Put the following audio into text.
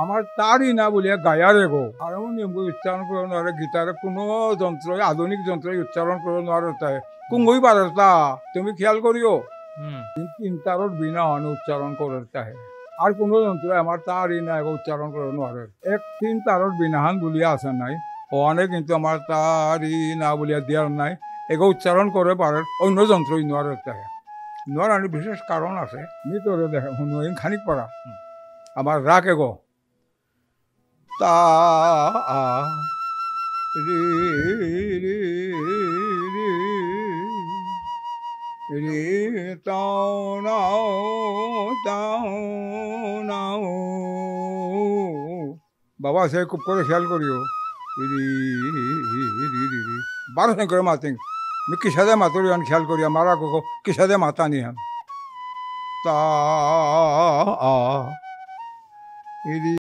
আমার তারই না বলিয়া গায়ারে গো হারমোনিয়াম উচ্চারণ করে নোয়ারে গিটারে কোনো যন্ত্র আধুনিক যন্ত্র উচ্চারণ করে নোয়ারে তাই কুঙ্গই পারে তা তুমি খেয়াল করিও তিন তারর বিনা হন উচ্চারণ করে তাই আর কোনো যন্ত্র আমার তারই না উচ্চারণ করে নোয়ারে এক তিন তারর বিনাহান বলিয়া আছে নাই ওখানে কিন্তু আমার তারই না বলিয়া দিয়ার নাই এগো উচ্চারণ করে পারে অন্য যন্ত্র নোয়ারে তাই নোয়ার বিশেষ কারণ আছে নিতরে দেখে শুনুন খানিক পড়া আমার রাগ এগো তা রে রে রে রে তাও নাও তাও নাও বাবা সে খুব করে খেয়াল করিও রি রি রি রি 12 করে মাতিং আমি কিসাদে মাতুরি আন খেয়াল করিয়া মারা গো কিসাদে মাতা নিহান তা